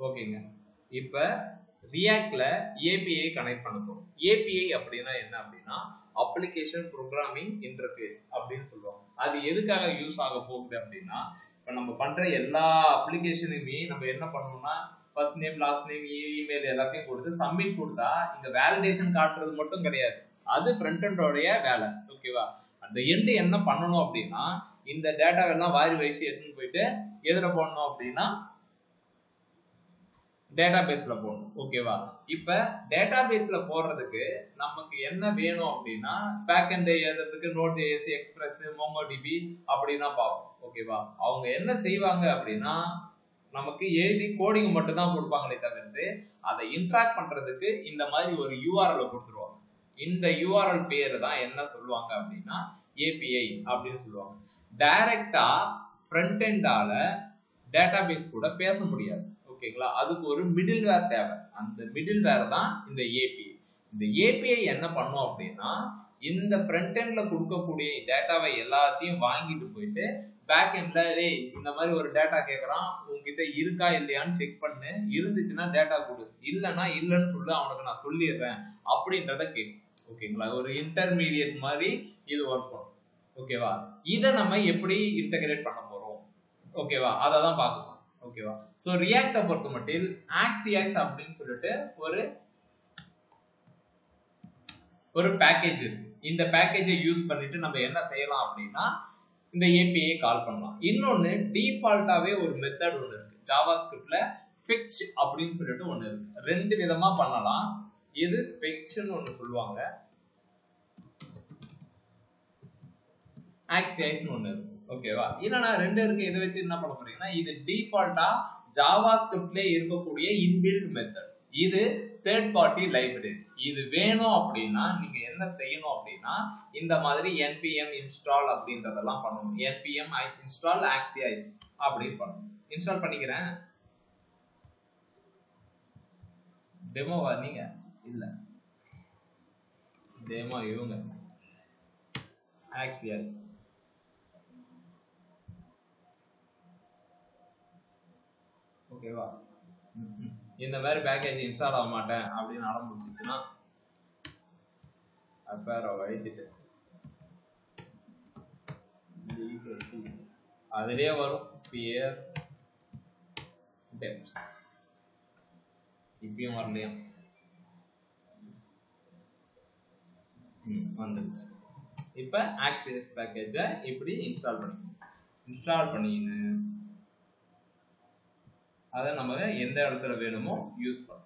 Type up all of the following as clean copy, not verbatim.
ஓகேங்க. இப்போ ரியாக்ட்ல API connect பண்ண போறோம். ஏபிஐ அப்படின்னா என்ன அப்படின்னா அப்ளிகேஷன் ப்ரோக்ராமிங் இன்டர்ஃபேஸ் அப்படின்னு சொல்லுவாங்க. அது எதுக்காக யூஸ் ஆக போகுது அப்படின்னா, இப்போ நம்ம பண்ற எல்லா அப்ளிகேஷனுமே நம்ம என்ன பண்ணணும்னா first name last name email எல்லாத்தையும் கொடுத்து சப்மிட் கொடுத்தா இங்க வேலிடேஷன் காட்டுறது மட்டும் கிடையாது, அது ஃப்ரண்ட் எண்டோடைய வேலை. ஓகேவா? அந்த எண்டு என்ன பண்ணணும் அப்படின்னா இந்த டேட்டாவெல்லாம் வாரி வயசு எடுத்துன்னு போயிட்டு எதுல போடணும் அப்படின்னா டேட்டாபேஸ்ல போடணும். ஓகேவா? இப்ப டேட்டாபேஸ்ல போடுறதுக்கு நமக்கு என்ன வேணும் அப்படின்னா பேக் எண்ட் எழுதுறதுக்கு Node.js, எக்ஸ்பிரஸ், MongoDB அப்படின்னா பார்ப்போம். ஓகேவா? அவங்க என்ன செய்வாங்க அப்படின்னா நமக்கு எழுதி கோடிங் மட்டும் தான் கொடுப்பாங்களே தவிர்த்து அதை இன்ட்ராக்ட் பண்றதுக்கு இந்த மாதிரி ஒரு URL கொடுத்துருவாங்க. இந்த URL பேரு தான் என்ன சொல்லுவாங்க அப்படின்னா API அப்படின்னு சொல்லுவாங்க. டைரக்டா ஃப்ரண்ட் எண்டால டேட்டாபேஸ் கூட பேச முடியாது. ஓகேங்களா? அதுக்கு ஒரு மிடில் வேர் தேவை. அந்த மிடில் வேர் தான் இந்த ஏபிஐ. இந்த ஏபிஐ என்ன பண்ணும் அப்படின்னா இந்த ஃப்ரண்ட் எண்ட்ல கொடுக்கக்கூடிய டேட்டாவை எல்லாத்தையும் வாங்கிட்டு போயிட்டு பேக் எண்ட்ல இந்த மாதிரி ஒரு டேட்டா கேட்கறான், உங்ககிட்ட இருக்கா இல்லையான்னு செக் பண்ணு, இருந்துச்சுன்னா டேட்டா கொடு, இல்லைன்னா இல்லைன்னு சொல்லு, அவனுக்கு நான் சொல்லிடுறேன் அப்படின்றத கேட்கும். ஓகேங்களா? ஒரு இன்டர்மீடியட் மாதிரி இது ஒர்க் பண்ணும். ஓகேவா? இதை நம்ம எப்படி இன்டகிரேட் பண்ண போறோம்? ஓகேவா? அதை தான் பார்க்கணும். ஓகேவா? சோ ரியாக்ட பொறுத்த மட்டும் ஆக்சிஸ் அப்படின்னு சொல்லிட்டு ஒரு பேக்கேஜ் இருக்கு. இந்த பேக்கேஜை யூஸ் பண்ணிட்டு நம்ம என்ன செய்யலாம் அப்படின்னா இந்த ஏபிஐ கால் பண்ணலாம். இன்னொன்னு டிஃபால்ட்டாவே ஒரு மெத்தட் ஒன்று இருக்கு ஜாவாஸ்கிரிப்ட்ல, fetch அப்படின்னு சொல்லிட்டு ஒன்று இருக்கு. ரெண்டு விதமா பண்ணலாம். இது fetchன்னு ஒன்று சொல்லுவாங்க, ஆக்சிஸ்னு ஒன்று இருக்கு. ஓகேவா? என்னன்னா ரெண்டு இருக்கு. இதை வச்சு என்ன பண்ண போறீங்கன்னா இது டிஃபால்ட்டா ஜாவாஸ்கிரிப்ட்ல இருக்கக்கூடிய இன்பில்ட் மெத்தட். இது தேர்ட் பார்ட்டி லைப்ரரி. இது வேணும் அப்படின்னா நீங்க என்ன செய்யணும் அப்படின்னா இந்த மாதிரி npm install அப்படின்றதெல்லாம் பண்ணணும். npm install axios அப்படின்னு பண்ணணும். இன்ஸ்டால் பண்ணிக்கிறேன். டெமோவா நீங்க? இல்ல, டெமோ இவங்க axios. ஓகேவா? இந்த மாதிரி பேக்கேஜ் இன்ஸ்டால் ஆக மாட்டேன் அப்படின்னு ஆரம்பிச்சிச்சுன்னா அப்பேர வழித்திட்டு அதுலயே வரும் பியர் டெப்ஸ். இப்பயும் வரலையா? வந்துருச்சு. இப்ப ஆக்சிஸ் பேக்கேஜை இப்படி இன்ஸ்டால் பண்ணிக்கணும். இன்ஸ்டால் பண்ணின்னு அதை நம்ம எந்த இடத்துல வேணுமோ யூஸ் பண்ணணும்.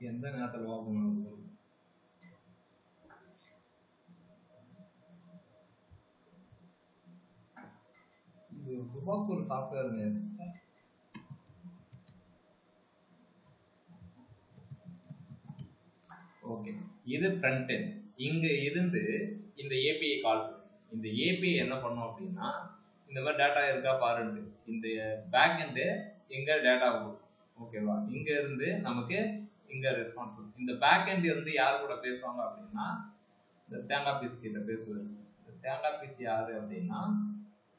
எந்த நேரத்தில் ஓபன் ஆகுது? இது துபாக்கு ஒரு சாஃப்ட்வேருங்க. ஓகே, இது ஃப்ரண்ட் எண்ட். இங்க இருந்து இந்த ஏபிஐ கால் பண்ணும். இந்த ஏபிஐ என்ன பண்ணும் அப்படின்னா இந்த மாதிரி டேட்டா இருக்கா பாருன்னு இந்த பேக் எண்ட் எங்க டேட்டா கொடுக்கும். ஓகேவா? இங்க இருந்து நமக்கு இங்க ரெஸ்பான்ஸ். இந்த பேக் எண்ட் இருந்து யார் கூட பேசுவாங்க அப்படின்னா இந்த தேங்காய் பீஸ் கிட்ட பேசுவாரு. இந்த தேங்காய் பீஸ் யாரு அப்படின்னா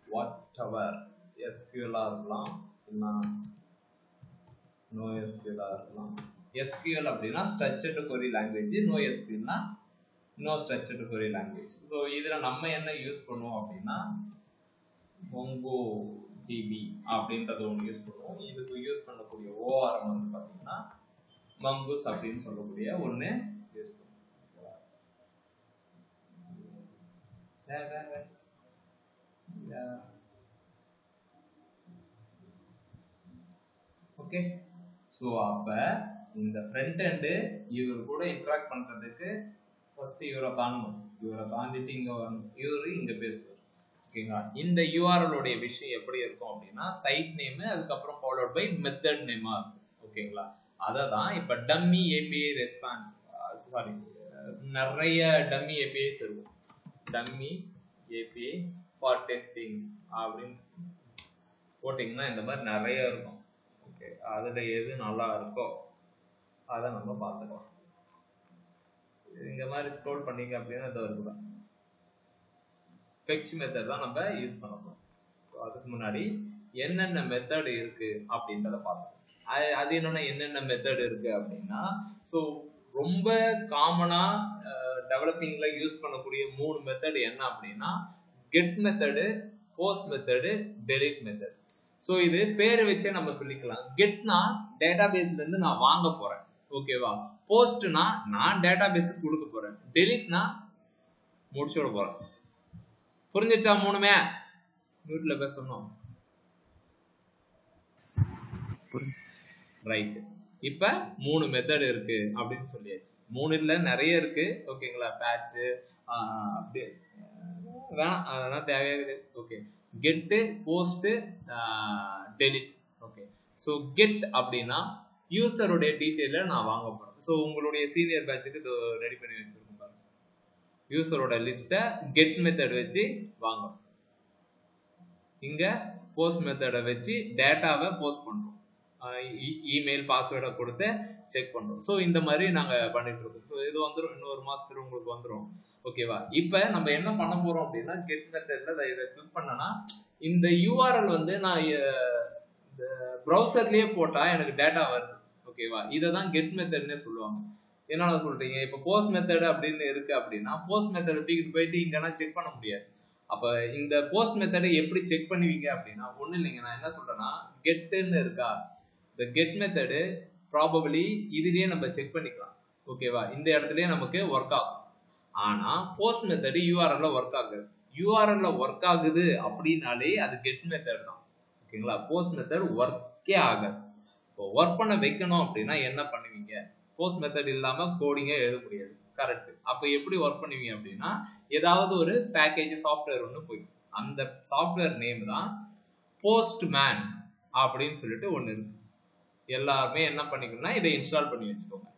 வாட் எவர் எஸ்கியூஎல் இருக்கலாம், இல்லைன்னா நோ எஸ்கியூஎல் இருக்கலாம். SQL அப்படின்னா ஸ்ட்ரக்சர்டு query லாங்குவேஜ், நோ எஸ்கியூஎல்னா no structured query language. So இதில் நம்ம என்ன யூஸ் பண்ணுவோம் அப்படின்னா MongoDB அப்படின்றது ஒன்று யூஸ் பண்ணுவோம். இதுக்கு யூஸ் பண்ணக்கூடிய ORM வந்து பார்த்தீங்கன்னா Mongoose அப்படின்னு சொல்லக்கூடிய ஒன்று யூஸ் பண்ணுவோம். ஓகே, ஸோ அப்போ இந்த ஃப்ரண்ட் எண்டு இவர் கூட இன்ட்ராக்ட் பண்ணுறதுக்கு ஃபர்ஸ்ட் இவரை தாண்டணும், இவரை தாண்டிட்டு இங்க வரணும், இவரு இங்க பேசுவார். ஓகேங்களா? இந்த URL உடைய விஷயம் எப்படி இருக்கும் அப்படின்னா சைட் நேம் அதுக்கப்புறம் ஃபாலோட் பை மெத்தட் நேமா இருக்கும். ஓகேங்களா? அதை தான் இப்ப டம்மி API ரெஸ்பான்ஸ், சாரி, நிறைய டம்மி APIs இருக்கும். டம்மி API ஃபார் டெஸ்டிங் அப்படின்னு போட்டிங்கன்னா இந்த மாதிரி நிறைய இருக்கும். ஓகே, அதுல எது நல்லா இருக்கோ அதை நம்ம பார்த்துக்கலாம். இந்த மாதிரி ஸ்க்ரோல் பண்ணீங்க அப்படின்னா அது வருது. ஃபெட்ச் மெத்தட் தான் நம்ம யூஸ் பண்ண போறோம். ஸோ அதுக்கு முன்னாடி என்னென்ன மெத்தட் இருக்கு அப்படின்றத பார்த்தோம். அது என்னென்ன மெத்தட் இருக்கு அப்படின்னா, ஸோ ரொம்ப காமனா டெவலப்பிங்ல யூஸ் பண்ணக்கூடிய 3 மெத்தட் என்ன அப்படின்னா get method, post method, delete method. So இது பேர் வச்சே நம்ம சொல்லிக்கலாம். கெட்னா டேட்டாபேஸ்ல இருந்து நான் வாங்க போறேன், ஓகேவா? போஸ்ட்னா நான் டேட்டாபேஸுக்கு கொடுக்க போறேன், டெலிட்னா முடிச்சுட போறேன். புரிஞ்சிச்சா? மூணுமே மியூட்ல பேசணும். ரைட். இப்ப 3 மெத்தட் இருக்கு அப்படின்னு சொல்லியாச்சு. 3 இல்ல நிறைய இருக்கு. ஓகேங்களா? பேட்ச் அப்படியே வேணாம், அதெல்லாம் தேவையே கிடையாது. Okay, get, post, delete. Okay, so get அப்படின்னா யூசருடைய டீட்டெயில நான் வாங்க போறேன். ஸோ உங்களுடைய சீனியர் பேட்சுக்கு இது ரெடி பண்ணி வச்சிருக்கோம் பாருங்க. யூசரோட லிஸ்ட்டை கெட் மெத்தட் வச்சு வாங்கும். இங்க போஸ்ட் மெத்தடை வச்சு டேட்டாவை போஸ்ட் பண்றோம், இமெயில் பாஸ்வேர்டை கொடுத்து செக் பண்றோம். ஸோ இந்த மாதிரி நாங்க பண்ணிட்டு இருக்கோம். ஸோ இது வந்துடும், இன்னொரு மாசத்துல உங்களுக்கு வந்துடும். ஓகேவா? இப்ப நம்ம என்ன பண்ண போறோம் அப்படின்னா கெட் மெத்தட்ல இதை கிளிக் பண்ணனா இந்த URL வந்து நான் இந்த ப்ரௌசர்லயே போட்டா எனக்கு டேட்டா வருது. ஓகேவா? இதை தான் கெட் மெத்தட்னே சொல்லுவாங்க. என்னடா சொல்றீங்க, இப்ப போஸ்ட் மெத்தட் அப்படின்னு இருக்கு அப்படின்னா போஸ்ட் மெத்தட் தூக்கிட்டு போயிட்டு இங்கன்னா செக் பண்ண முடியாது. அப்ப இந்த போஸ்ட் மெத்தடை எப்படி செக் பண்ணுவீங்க அப்படின்னா ஒண்ணு இல்லைங்க, நான் என்ன சொல்றேன்னா கெட்டுன்னு இருக்கா, இந்த கெட் மெத்தடு ப்ராபபிளி இதுலயே நம்ம செக் பண்ணிக்கலாம். ஓகேவா? இந்த இடத்துலயே நமக்கு ஒர்க் ஆகும். ஆனா போஸ்ட் மெத்தடு URL ஒர்க் ஆகுது. URL ஒர்க் ஆகுது அப்படின்னாலே அது கெட் மெத்தட் தான். ஓகேங்களா? போஸ்ட் மெத்தட் ஒர்க்கே ஆகாது. இப்போ ஒர்க் பண்ண வைக்கணும் அப்படின்னா என்ன பண்ணுவீங்க? போஸ்ட் மெத்தட் இல்லாம கோடிங்கே எழுத முடியாது. கரெக்ட். அப்ப எப்படி ஒர்க் பண்ணுவீங்க அப்படின்னா ஏதாவது ஒரு பேக்கேஜ் சாஃப்ட்வேர் ஒன்று போயிடும். அந்த சாஃப்ட்வேர் நேம் தான் போஸ்ட்மேன் அப்படின்னு சொல்லிட்டு ஒன்று இருக்கு. எல்லாருமே என்ன பண்ணிக்கணும்னா இதை இன்ஸ்டால் பண்ணி வச்சுக்கோங்க.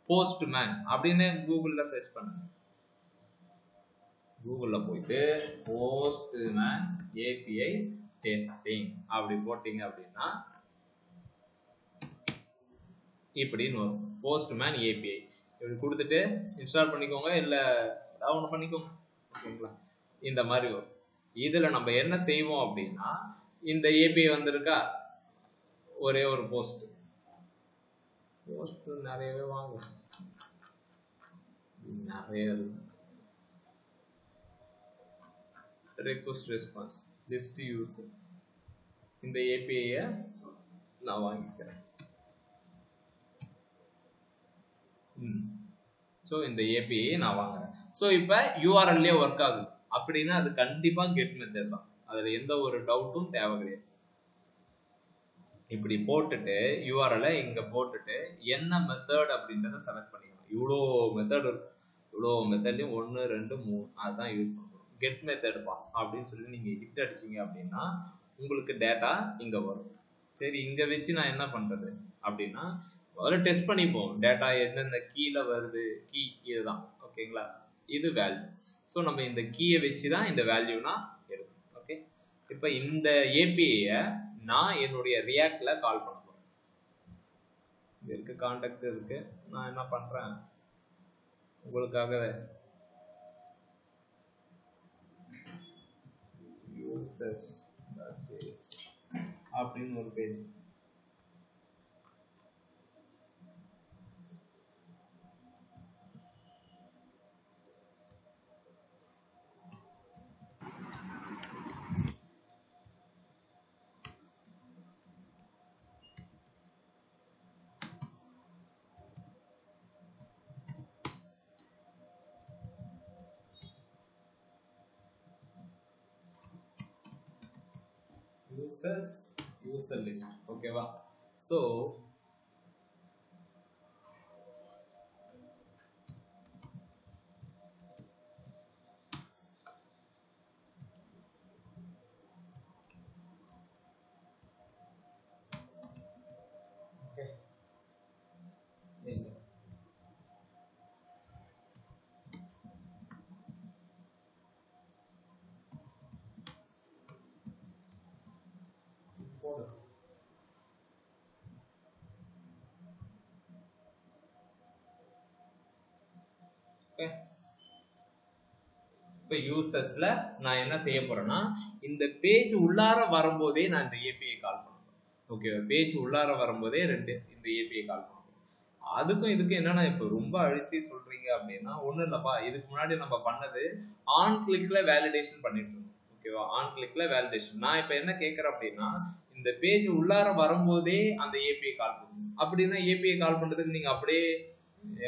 போஸ்ட்மேன் அப்படின்னு கூகுள்ல சர்ச் பண்ணுங்க. கூகுள்ல போயிட்டு போஸ்ட்மேன் API டெஸ்டிங் அப்படி போட்டீங்க அப்படின்னா இப்படின்னு வரும். போஸ்ட்மேன் API இப்படி கொடுத்துட்டு இன்ஸ்டால் பண்ணிக்கோங்க, இல்லை ஏதாவது ஒன்று பண்ணிக்கோங்க. ஓகேங்களா? இந்த மாதிரி வரும். இதில் நம்ம என்ன செய்வோம் அப்படின்னா இந்த API வந்திருக்கா, ஒரே ஒரு போஸ்ட் நிறையவே வாங்க, நிறைய ரெக்வஸ்ட் ரெஸ்பான்ஸ் லிஸ்ட் யூசர், இந்த API நான் வாங்கிக்கிறேன். ஸோ இந்த API நான் வாங்குறேன். ஸோ இப்போ URL ஒர்க் ஆகுது அப்படின்னா அது கண்டிப்பா கெட் மெத்தட் தான். அதுல எந்த ஒரு டவுட்டும் தேவை கிடையாது. இப்படி போட்டுட்டு URL இங்க போட்டுட்டு என்ன மெத்தட் அப்படின்றத செலக்ட் பண்ணிக்கணும். இவ்வளோ மெத்தட் இருக்கும். இவ்வளோ மெத்தட்லயும் 1 2 3 அதுதான் யூஸ் பண்ணுறோம். கெட் மெத்தட் பா அப்படின்னு சொல்லி நீங்க ஹிட் அடிச்சீங்க அப்படின்னா உங்களுக்கு டேட்டா இங்க வரும். சரி, இங்க வச்சு நான் என்ன பண்றது அப்படின்னா முதல்ல டெஸ்ட் பண்ணிப்போம். டேட்டா எந்தெந்த கீழே வருது, கீ இதுதான். ஓகேங்களா? இது வேல்யூ. ஸோ நம்ம இந்த கீயை வச்சு தான் இந்த வேல்யூனா எடுக்கும். ஓகே, இப்போ இந்த API நான் என்னுடைய ரியாக்ட்ல கால் பண்ண போறேன். இருக்கு கான்டாக்ட் இருக்கு. நான் என்ன பண்றேன் உங்களுக்காகவே users.js அப்படின்னு ஒரு பேஜ். users user list. ஓகேவா? ஸோ இப்போ யூசர்ஸ்ல நான் என்ன செய்ய போறேன்னா இந்த பேஜ் உள்ளார வரும்போதே நான் இந்த ஏபிஐ கால் பண்ணுவேன். ஓகே, பேஜ் உள்ளார வரும்போதே இந்த ஏபிஐ கால் பண்ணுவோம். அதுக்கும் இதுக்கும் என்னன்னா இப்போ ரொம்ப அழுத்தி சொல்றீங்க அப்படின்னா ஒன்றும் இல்லப்பா, இதுக்கு முன்னாடி நம்ம பண்ணது ஆன் கிளிக்ல வேலிடேஷன் பண்ணிட்டு இருந்தோம். ஓகேவா, ஆன் கிளிக்ல வேலிடேஷன். நான் இப்போ என்ன கேட்கறேன் அப்படின்னா இந்த பேஜ் உள்ளார வரும்போதே அந்த ஏபிஐ கால் பண்ணணும். அப்படின்னா ஏபிஐ கால் பண்றதுக்கு நீங்க அப்படியே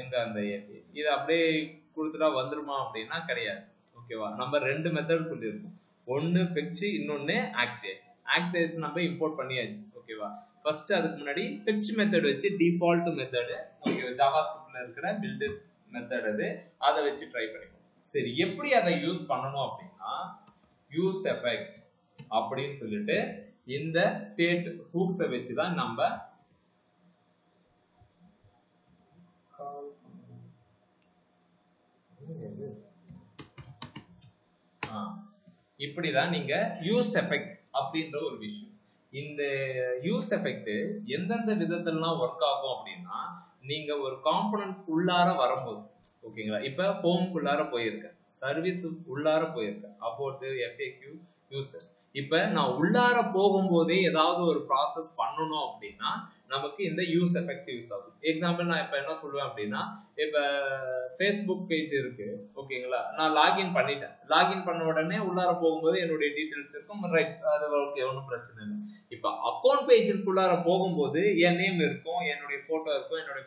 எங்க அந்த ஏபிஐ இதை அப்படியே கொடுத்துட்டா வந்துருமா அப்படின்னா கிடையாது. ஓகேவா, நம்ம ரெண்டு மெத்தட் சொல்லியிருக்கோம். ஒன்னு ஃபெட்ச், இன்னொன்னு ஆக்சியஸ். ஆக்சியஸ் நம்ம இம்போர்ட் பண்ணியாச்சு. ஓகேவா, ஃபர்ஸ்ட் அதுக்கு முன்னாடி ஃபெட்ச் மெத்தட் வச்சு டிஃபால்ட் மெத்தட், ஓகேவா, ஜாவாஸ்கிரிப்ட்ல இருக்கிற பில்ட் மெத்தட் அது, அதை வச்சு ட்ரை பண்ணிப்போம். சரி, எப்படி அதை யூஸ் பண்ணணும் அப்படின்னா யூஸ் எஃபெக்ட் அப்படின்னு சொல்லிட்டு இந்த ஸ்டேட் ஹூக்ஸை வச்சு தான் நம்ம இப்படிதான் நீங்க யூஸ் எஃபெக்ட் அப்படின்ற ஒரு விஷயம். இந்த யூஸ் எஃபெக்ட் எந்தெந்த விதத்திலாம் ஒர்க் ஆகும் அப்படின்னா நீங்க ஒரு காம்பனன்ட் உள்ளார வரும்போது, ஓகேங்களா, இப்ப ஹோம்குள்ளார போயிருக்கேன், சர்வீஸ் உள்ளார போயிருக்கேன், அபவுட் எஃப்ஏக்யூ யூசர்ஸ். இப்ப நான் உள்ளார போகும்போதே ஏதாவது ஒரு ப்ராசஸ் பண்ணணும் அப்படின்னா நமக்கு இந்த யூஸ் எஃபெக்ட் யூஸ் ஆகும். எக்ஸாம்பிள் நான் இப்ப என்ன சொல்லுவேன் அப்படின்னா இப்ப ஃபேஸ்புக் பேஜ் இருக்கு, ஓகேங்களா, நான் லாகின் பண்ணிட்டேன். லாகின் பண்ண உடனே உள்ளார போகும்போது என்னுடைய டீடைல்ஸ் இருக்கும், ரைட், அது ஓகே, ஒன்றும் பிரச்சனை இல்லை. இப்ப அக்கௌண்ட் பேஜுக்குள்ளார போகும்போது என் நேம் இருக்கும், என்னுடைய போட்டோ இருக்கும், என்னுடைய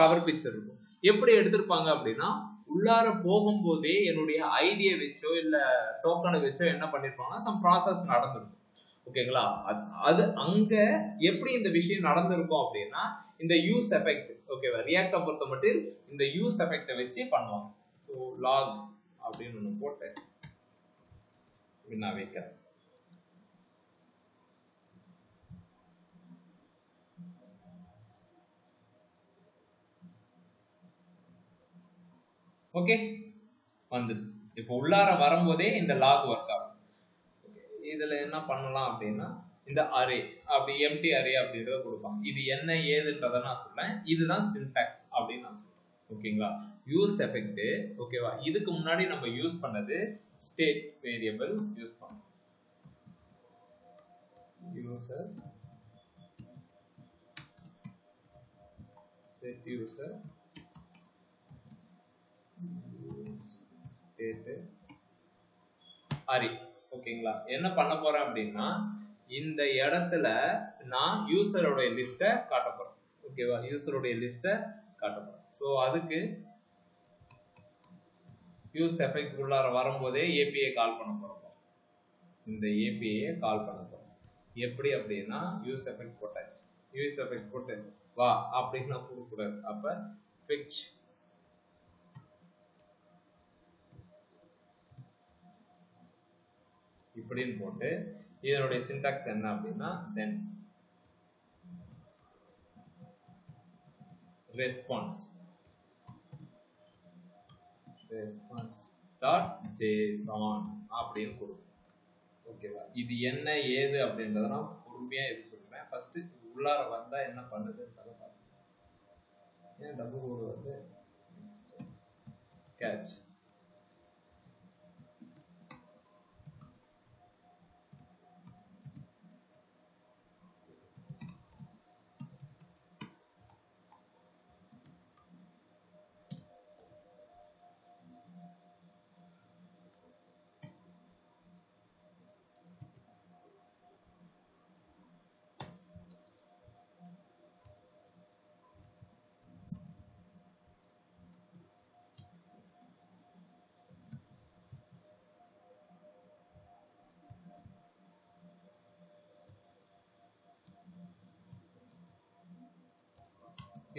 கவர் பிக்சர் இருக்கும். எப்படி எடுத்திருப்பாங்க அப்படின்னா உள்ளார போகும்போதே என்னுடைய ஐடியை வச்சோ இல்ல டோக்கனை வச்சோ என்ன பண்ணிருப்பாங்கன்னா சம் ப்ராசஸ் நடந்திருக்கும். ஓகேங்களா, அது அங்க எப்படி இந்த விஷயம் நடந்திருக்கும் அப்படின்னா இந்த யூஸ் எஃபெக்ட், ஓகேவா, ரியாக்டை பொறுத்த மட்டும் இந்த யூஸ் எஃபெக்டை வச்சு பண்ணுவாங்க. ஸோ லாக் அப்படின்னு ஒன்று போட்டு நான் வைக்கிறேன். ஓகே, வந்துருச்சு. இப்போ உள்ளார வரும்போதே இந்த லாக் ஒர்க் ஆகும். இதுல என்ன பண்ணலாம் அப்படின்னா இந்த அரே, அப்படி எம்டி அரே அப்படின்றத கொடுப்பாங்க. இது என்ன ஏதுன்றத நான் சொல்றேன். இதுதான் சின்டாக்ஸ் அப்படின்னு நான் சொல்றேன். ஓகேங்களா, யூஸ் எஃபெக்ட். ஓகேவா, இதுக்கு முன்னாடி நம்ம யூஸ் பண்ணது ஸ்டேட் வேரியபிள் யூஸ் பண்ணோம். User set user array. ஓகேங்களா, என்ன பண்ண போறேன் அப்படின்னா இந்த இடத்துல நான் யூசரோட லிஸ்ட்டை காட்ட போறேன். ஓகேவா, யூசரோட லிஸ்ட்டை காட்ட போறேன். ஸோ அதுக்கு யூஸ் எஃபெக்ட் உள்ளார வரும்போதே ஏபிஐ கால் பண்ண போறோம். இந்த ஏபிஐ கால் பண்ண போறோம். எப்படி அப்படின்னா யூஸ் எஃபெக்ட் போட்டாச்சு. யூஸ் எஃபெக்ட் போட்டு வா அப்படின்னு நான் கொடுக்கூடாது. அப்ப fetch இப்படின்னு போட்டு இதனுடைய சின்டாக்ஸ் என்ன அப்படின்னா தென் ரெஸ்பான்ஸ் டாட் ஜேசான் அப்படின்னு கொடுக்கும். ஓகேவா, இது என்ன ஏது அப்படின்றத நான் பொறுமையா எது சொல்றேன். ஃபர்ஸ்ட் உள்ளார வந்தா என்ன பண்ணுதுன்றத பார்த்துக்கலாம். ஏன் டபுள் கோடு வந்து கேட்ச்.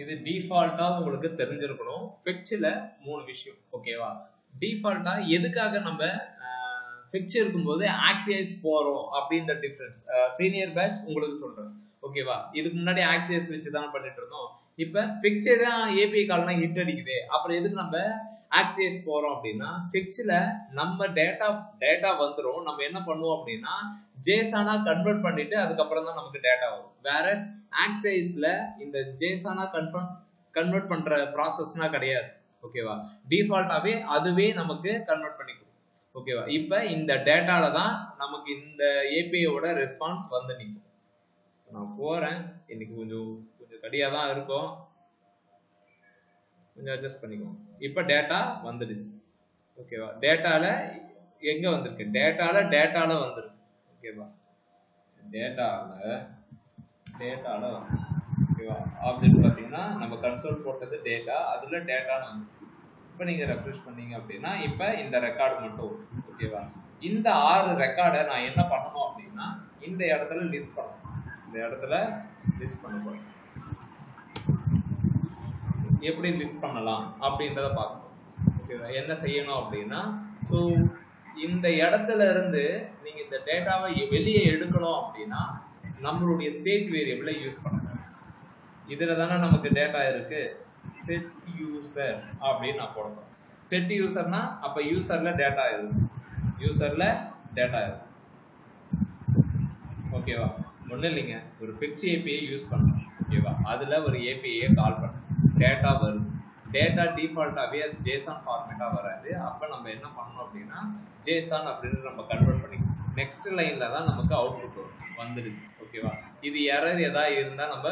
இது டிஃபால்ட்டா உங்களுக்கு தெரிஞ்சிருக்கணும். ஃபெட்ச்ல 3 விஷயம். ஓகேவா, டிஃபால்ட்டா எதுக்காக நம்ம ஃபெட்ச் இருக்கும்போது ஆக்சியஸ் போறோம் அப்படின்ற டிஃபரன்ஸ் சீனியர் பேட்ச் உங்களுக்கு சொல்றேன். ஓகேவா, இதுக்கு முன்னாடி ஆக்சியஸ் வச்சு தான் பண்ணிட்டு இருந்தோம். இப்ப ஃபெட்ச் தான் ஏபிஐ கால்னா ஹிட் அடிக்குது, அப்புறம் எதுக்கு நம்ம ஆக்சிஎஸ் போறோம் அப்படின்னா ஃபிக்ஸ்ல நம்ம டேட்டா வந்துரும். நம்ம என்ன பண்ணுவோம் அப்படின்னா ஜேசானா கன்வெர்ட் பண்ணிட்டு அதுக்கப்புறம் தான் நமக்கு டேட்டா வரும். வேறஸ் ஆக்சிஎஸ்ல இந்த ஜேசானா கன்வெர்ட் பண்ற ப்ராசஸ்னா கிடையாது. ஓகேவா? டிஃபால்ட்டாவே அதுவே நமக்கு கன்வெர்ட் பண்ணிக்கும். ஓகேவா? இப்போ இந்த டேட்டால தான் நமக்கு இந்த ஏபிஐயோட ரெஸ்பான்ஸ் வந்து நிற்கும். நான் போறேன், இன்னைக்கு கொஞ்சம் கடியா தான் இருக்கும், கொஞ்சம் அட்ஜஸ்ட் பண்ணிக்குவோம். இப்போ டேட்டா வந்துடுச்சு. ஓகேவா? டேட்டால எங்க வந்திருக்கு? டேட்டால வந்திருக்கு. ஓகேவா? டேட்டால வந்து ஓகேவா? ஆப்ஜெக்ட் பார்த்தீங்கன்னா நம்ம கன்சோல் போட்டது டேட்டா, அதுல டேட்டான்னு வந்து இப்போ நீங்க ரெஃப்ரெஷ் பண்ணீங்க அப்படின்னா இப்போ இந்த ரெக்கார்டு மட்டும். ஓகேவா? இந்த 6 ரெக்கார்டை நான் என்ன பண்ணணும் அப்படின்னா இந்த இடத்துல லிஸ்ட் பண்ணணும். இந்த இடத்துல லிஸ்ட் பண்ண போறேன். எப்படி லிஸ்ட் பண்ணலாம் அப்படின்றத பார்க்கணும். ஓகேவா? என்ன செய்யணும் அப்படின்னா ஸோ இந்த இடத்துல இருந்து நீங்க இந்த டேட்டாவை வெளியே எடுக்கணும் அப்படின்னா நம்மளுடைய ஸ்டேட் வேரியபிளை யூஸ் பண்ணணும். இதுல தானே நமக்கு டேட்டா இருக்கு. செட் யூசர் அப்படின்னு நான் போடுறேன். செட் யூசர்னா அப்ப யூசர்ல டேட்டா இருக்கும். ஓகேவா? ஒன்றும் இல்லைங்க, ஒரு ஃபிக்ஸ் ஏபிஐ யூஸ் பண்ணணும். ஓகேவா? அதில் ஒரு ஏபிஐயை கால் பண்ணணும். டேட்டா வருது. டேட்டா டிஃபால்ட்டாகவே அது ஜேசான் ஃபார்மேட்டாக வராது. அப்போ நம்ம என்ன பண்ணணும் அப்படின்னா ஜேசான் அப்படின்னு நம்ம கன்வெர்ட் பண்ணிக்கணும். நெக்ஸ்ட் லைனில் தான் நமக்கு அவுட்புட் வந்துடுச்சு. ஓகேவா? இது எரர் எதாவது இருந்தால் நம்ம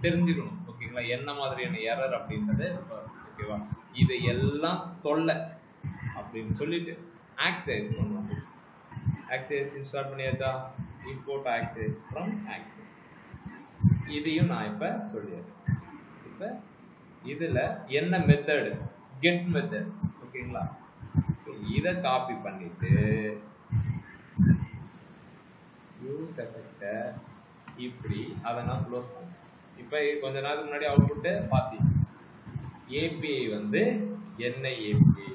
தெரிஞ்சுக்கணும். ஓகேங்களா? என்ன மாதிரியான எரர் அப்படின்றது. ஓகேவா? இது எல்லாம் தொல்லை அப்படின்னு சொல்லிட்டு ஆக்சிஎஸ் கொண்டு வந்துடுச்சு. ஆக்சிஎஸ் இன்ஸ்டால் பண்ணியாச்சா? Import axios from axios. இதையும் நான் இப்போ சொல்லிடுறேன். இப்போ இதில் என்ன மெத்தடு? Get method. ஓகேங்களா? இதை காப்பி பண்ணிட்டு யூஸ் எஃபெக்டை இப்படி அதை நான் க்ளோஸ் பண்ணேன். இப்போ கொஞ்ச நாளுக்கு முன்னாடி அவுட்புட்டு பார்த்தீங்க. ஏபிஐ வந்து என்ன ஏபிஐ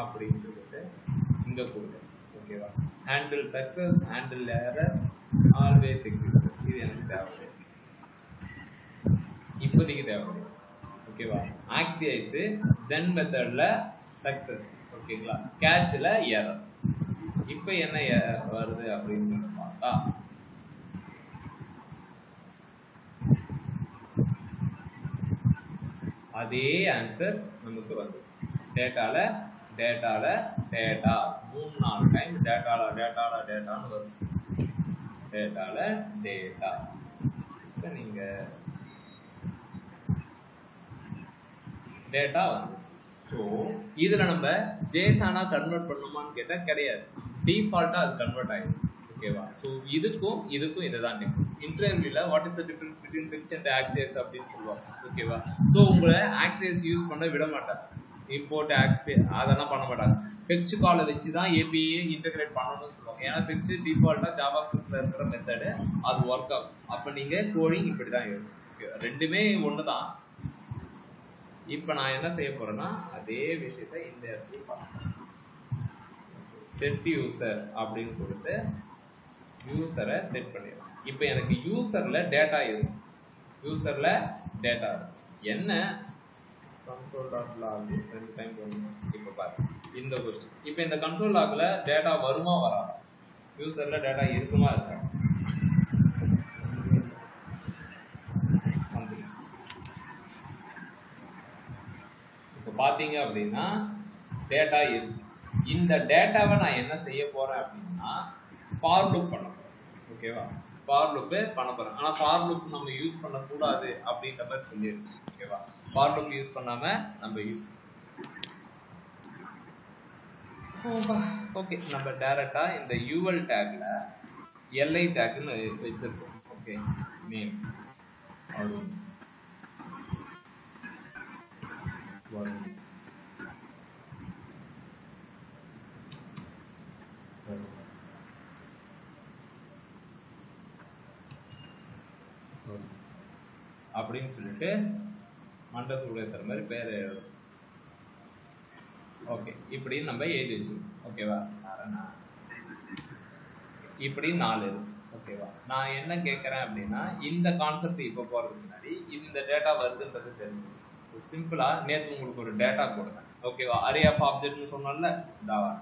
அப்படின்னு சொல்லிட்டு இங்கே கொடுங்க. ஓகேவா? Handle success, handle error, always execute. இது எனக்கு தேவையில்லை, இப்போதைக்கு தேவையில்லை. ஓகேவா? ஆக்சிஐஸ் தென் மெத்தடில் சக்ஸஸ். ஓகேங்களா? கேட்சில் எரர். இப்போ என்ன வருது அப்படின்னு பார்த்தா அதே ஆன்சர் நமக்கு வந்துச்சு. டேட்டா 3-4 டைம் டேட்டான்னு வரும். டேட்டா இப்போ நீங்கள் டேட்டா வந்துச்சு. ஸோ இதில் நம்ம ஜேசானா கன்வெர்ட் பண்ணுமான்னு கேட்டால் கிடையாது. டிஃபால்ட்டாக அது கன்வெர்ட் ஆகிடுச்சு. ஓகேவா? ஸோ இதுக்கும் இதுதான் டிஃபரன்ஸ். இன்டர்வியூவில் what is the difference between fetch and axios அப்படின்னு சொல்லுவாங்க. ஓகேவா? ஸோ உங்களை ஆக்சிஎஸ் யூஸ் பண்ண விட மாட்டாங்க. இம்போர்ட் ஆக்சிஎஸ் அதெல்லாம் பண்ண மாட்டாங்க. ஃபிக்ஸ் காலை வச்சு தான் ஏபிஐ இன்டெகிரேட் பண்ணணும்னு சொல்லுவாங்க. ஏன்னா ஃபிக்ஸ் டிஃபால்ட்டாக ஜாவா ஸ்கிரிப்டில் இருக்கிற மெத்தடு அது ஒர்க் ஆகும். அப்போ நீங்கள் கோடிங் இப்படி தான் இருக்கும். ஓகேவா? ரெண்டுமே ஒன்று தான். இப்போ நான் என்ன செய்ய போறேன்னா அதே விஷயத்தை இந்த இடத்துல பார்க்கணும். செட் யூசர் அப்படின்னு கொடுத்து யூசரை செட் பண்ணிடலாம். இப்போ எனக்கு யூசர்ல டேட்டா இருக்கும். என்ன console.log 2 டைம் போடணும். இப்போ பாருங்க இந்த கொஸ்டின். இப்போ இந்த கன்சோல் லாக்ல டேட்டா வருமா வராதா? யூசர்ல டேட்டா இருக்குமா இருக்கா? இப்போ பார்த்தீங்க அப்படின்னா டேட்டா இருக்கு. இந்த டேட்டாவை நான் என்ன செய்ய போறேன் அப்படின்னா ஃபார் லூப் பண்ண போறேன். ஓகேவா? ஃபார் லூப் பண்ண போறேன். ஆனால் ஃபார் லூப் நம்ம யூஸ் பண்ணக்கூடாது அப்படின்ற மாதிரி சொல்லியிருக்கேன். ஓகேவா? ஃபார் லூப் யூஸ் பண்ணாம நம்ம யூஸ் ஓகே. நம்ம டைரக்டா இந்த யூஎல் டேக்ல எல்ஐ டேக்னு வச்சிருக்கோம். ஓகே, நேம் அருண் வருண் அப்படின்னு சொல்லிட்டு மண்டபத்துக்குள்ள இருக்கிற மாதிரி பேர் எழுதும். ஓகே, இப்படி நம்ம எழுதி வச்சிருக்கோம். ஓகேவா? இப்படி 4 இருக்கு. ஓகேவா? நான் என்ன கேட்குறேன் அப்படின்னா இந்த கான்செப்ட் இப்போ போகிறதுக்கு முன்னாடி இந்த டேட்டா வருதுன்றது தெரிஞ்சு சிம்பிளாக நேற்று உங்களுக்கு ஒரு டேட்டா கொடுத்தேன். ஓகேவா? அரே ஆஃப் ஆப்ஜெக்ட்னு சொன்னோம்ல, இதாவா.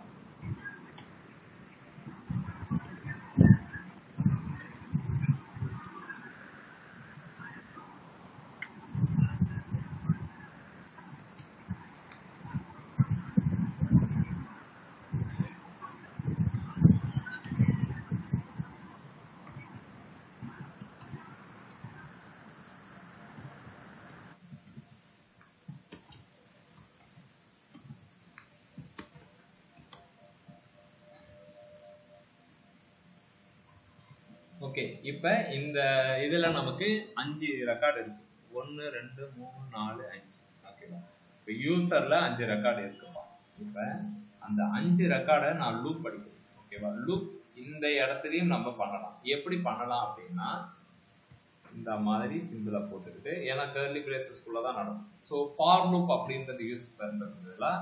ஓகே, இப்போ இந்த இதுல நமக்கு 5 ரெக்கார்டு இருக்கு. 1 2 3 4 5. ஓகேவா? இப்போ யூசர்ல 5 ரெக்கார்டு இருக்குப்பா. இப்போ அந்த 5 ரெக்கார்டை நான் லூப் படிக்கிறேன். ஓகேவா? லூப் இந்த இடத்துலையும் நம்ம பண்ணலாம். எப்படி பண்ணலாம் அப்படின்னா, இந்த மாதிரி சிம்பிளா போட்டுக்கிட்டு, ஏன்னா கர்லி பிரேசஸ்குள்ள தான் நடக்கும். ஸோ ஃபார் லூப் அப்படின்றது யூஸ் பண்ணுறதுல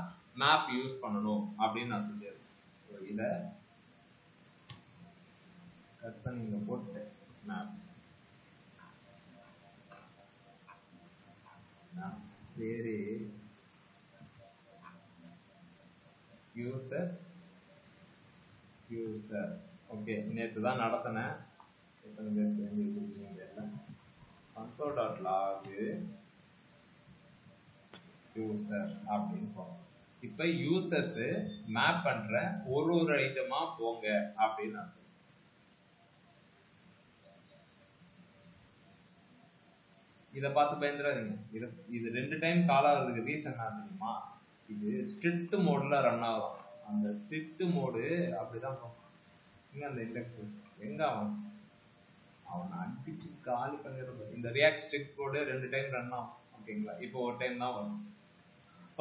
மேப் யூஸ் பண்ணணும் அப்படின்னு நான் சொல்லிடுறேன். ஸோ இதை கட் பண்ணி இங்கே போட்டு மேப் வேறு யூசர்ஸ் யூசர். ஓகே, நேற்று தான் நடத்தினேன். எத்தனை பேர் தெரிஞ்சுக்கிட்டீங்க? console.log யூசர் அப்படின்னு போகும். இப்போ யூசர்ஸ் மேப் பண்ற ஒரு ஐட்டமா போங்க அப்படின்னு நான் சொல்றேன். இதை பார்த்து பயந்துடாதீங்க. இது 2 டைம் கால் ஆகுறதுக்கு ரீசன் என்ன தெரியுமா? இது ஸ்ட்ரிக்ட் மோட்ல ரன் ஆகும். அந்த ஸ்ட்ரிக்ட் மோடு அப்படிதான் போகும். இங்க அந்த இண்டெக்ஸ் எங்க அவன் அடிச்சு காலி பண்ணிடுறது. இந்த ரியாக்ட் ஸ்ட்ரிக்ட் கோடு 2 டைம் ரன் ஆகும். ஓகேங்களா? இப்போ ஒரு டைம் தான் வரும்.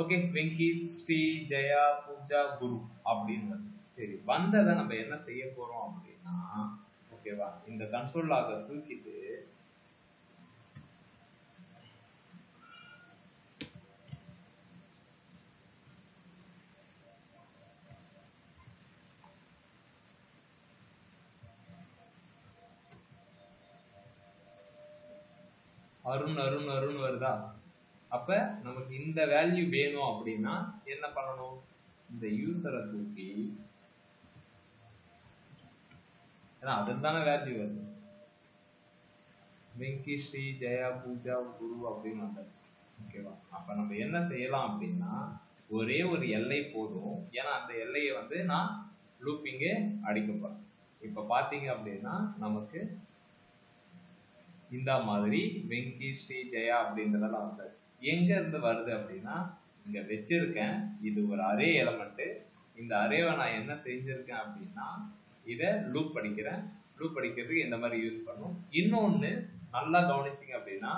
ஓகே, வெங்கி, ஸ்ரீ, ஜெயா, பூஜா, குரு அப்படின்னு வருது. சரி, வந்ததை நம்ம என்ன செய்ய போறோம் அப்படின்னா, ஓகேவா, இந்த கன்சோல் லாக தூக்கிட்டு அருண் அருண் அருண் வருதா? அப்ப நமக்கு இந்த வேல்யூ வேணும் அப்படின்னா என்ன பண்ணணும்? இந்த யூசரை தூக்கி, ஏன்னா அதுக்கு தானே வேல்யூ வருது. வெங்கி, ஸ்ரீ, ஜெயா, பூஜா, குரு அப்படின்னு வந்தாச்சு. ஓகேவா? அப்ப நம்ம என்ன செய்யலாம் அப்படின்னா, ஒரே ஒரு எல்லை போதும். ஏன்னா அந்த எல்லையை வந்து நான் லூப்பிங்கே அடிக்க போறேன். இப்ப பாத்தீங்க அப்படின்னா நமக்கு இந்த மாதிரி வெங்கி, ஸ்ரீ, ஜெயா அப்படின்றதெல்லாம் வந்தாச்சு. எங்க இருந்து வருது அப்படின்னா, இங்க வச்சிருக்கேன். இது ஒரு அரே எலமெண்ட். இந்த அரேவை நான் என்ன செஞ்சிருக்கேன் அப்படின்னா, இதை லூப் படிக்கிறேன். லூப் படிக்கிறதுக்கு இந்த மாதிரி யூஸ் பண்ணும். இன்னொன்னு நல்லா கவனிச்சிங்க அப்படின்னா,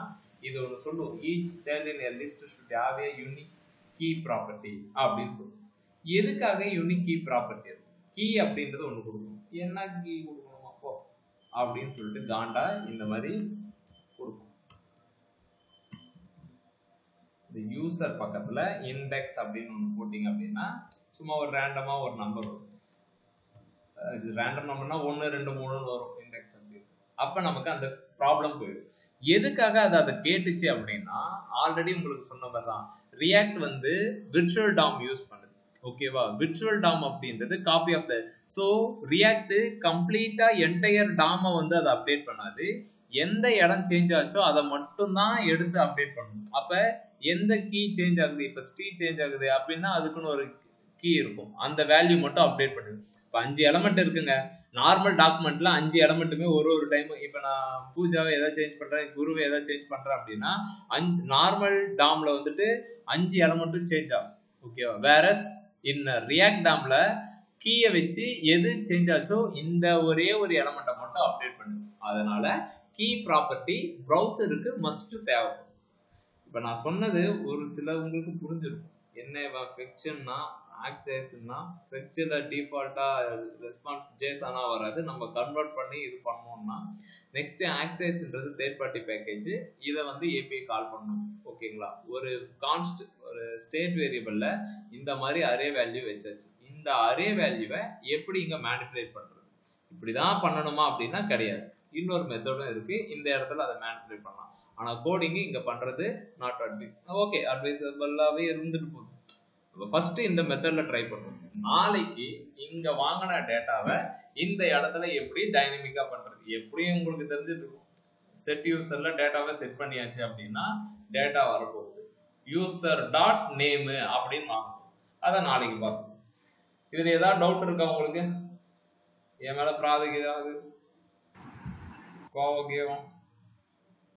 இது ஒன்று சொல்லுவோம், each child in a list should have a unique key property அப்படின்னு சொல்லுவோம். எதுக்காக யூனிக் கீ ப்ராப்பர்ட்டி? கீ அப்படின்றது ஒன்று கொடுக்கணும். என்ன கீ கொடுக்கணும் அப்போ அப்படின்னு சொல்லிட்டு காண்டா இந்த மாதிரி கொடுக்கும். இந்த யூசர் பக்கத்துல இண்டெக்ஸ் அப்படின்னு ஒன்று போட்டிங்க அப்படின்னா, சும்மா ஒரு ரேண்டமா ஒரு நம்பர் வரும். இது ரேண்டம் நம்பர்னா 1 2 3 வரும் இண்டெக்ஸ் அப்படி. அப்ப நமக்கு அந்த ப்ராப்ளம் போயிடும். எதுக்காக அதை கேட்டுச்சு அப்படின்னா, ஆல்ரெடி உங்களுக்கு சொன்ன மாதிரி தான், ரியாக்ட் வந்து விர்ச்சுவல் டாம் யூஸ் பண்ணுது. ஓகேவா? விர்ச்சுவல் டாம் அப்படின்றது copy of the, so React completely entire டாமை வந்து அதை அப்டேட் பண்ணாது. எந்த இடம் சேஞ்ச் ஆச்சோ அதை மட்டும் தான் எடுத்து அப்டேட் பண்ணணும். அப்ப எந்த கீ சேஞ்ச் ஆகுது, இப்ப ஸ்ட்ரீ சேஞ்ச் ஆகுது அப்படின்னா அதுக்குன்னு ஒரு கீ இருக்கும். அந்த வேல்யூ மட்டும் அப்டேட் பண்ணுது. இப்போ 5 எலமெண்ட் இருக்குங்க. நார்மல் டாக்குமெண்ட்ல 5 எலமெண்ட்டுமே ஒரு டைம், இப்போ நான் பூஜாவை எதாவது சேஞ்ச் பண்றேன், குருவை எதாவது சேஞ்ச் பண்றேன் அப்படின்னா நார்மல் டாம்ல வந்துட்டு 5 எலமெண்ட்டும் சேஞ்ச் ஆகும். ஓகேவா? வேறஸ் இன் ரியாக்ட் டாம்ல கீயை வச்சு எது சேஞ்ச் ஆச்சோ இந்த ஒரே ஒரு எலமெண்ட்டை மட்டும் அப்டேட் பண்ணுது. அதனால கீ ப்ராப்பர்ட்டி ப்ரௌசருக்கு மஸ்ட் தேவைப்படும். இப்போ நான் சொன்னது ஒரு சில உங்களுக்கு புரிஞ்சிருக்கும். என்ன ஃபெக்ஷன்னா ஆக்சஸ்னா ஃபெக்சில் டிஃபால்ட்டாக ரெஸ்பான்ஸ் ஜேசானா வராது. நம்ம கன்வெர்ட் பண்ணி இது பண்ணோம்னா நெக்ஸ்ட் ஆக்சஸ்ன்றது தேர்ட் பார்ட்டி பேக்கேஜ். இதை வந்து ஏபிஐ கால் பண்ணணும். ஓகேங்களா? ஒரு ஒரு ஸ்டேட் வேரியபிளில் இந்த மாதிரி அரே வேல்யூ வச்சாச்சு. இந்த அரே வேல்யூவை எப்படி இங்கே மேனிப்புலேட் பண்ணுறது? இப்படி தான் பண்ணணுமா அப்படின்னா கிடையாது. இன்னொரு மெத்தடும் இருக்கு. இந்த இடத்துல அதை மேனிப்புலேட் பண்ணலாம். ஆனால் கோடிங்கு இங்கே பண்ணுறது நாட் அட்வைஸ். ஓகே, அட்வைசபிளாகவே இருந்துட்டு போகுது. ஃபர்ஸ்ட் இந்த மெத்தட்ல ட்ரை பண்ணுங்க. நாளைக்கு இங்க வாங்கின டேட்டாவை இந்த இடத்துல எப்படி டைனமிக்கா பண்றது, எப்படியும் உங்களுக்கு தெரிஞ்சிட்டு இருக்கும். செட் யூசர்ல டேட்டாவை செட் பண்ணியாச்சு அப்படின்னா டேட்டா வரப்போகுது. யூசர் டாட் நேம் அப்படின்னு வாங்கணும். அதை நாளைக்கு பார்ப்போம். இதுல ஏதாவது டவுட் இருக்கா உங்களுக்கு? என் மேல ப்ராஜெக்ட் ஏதாவது கோவம்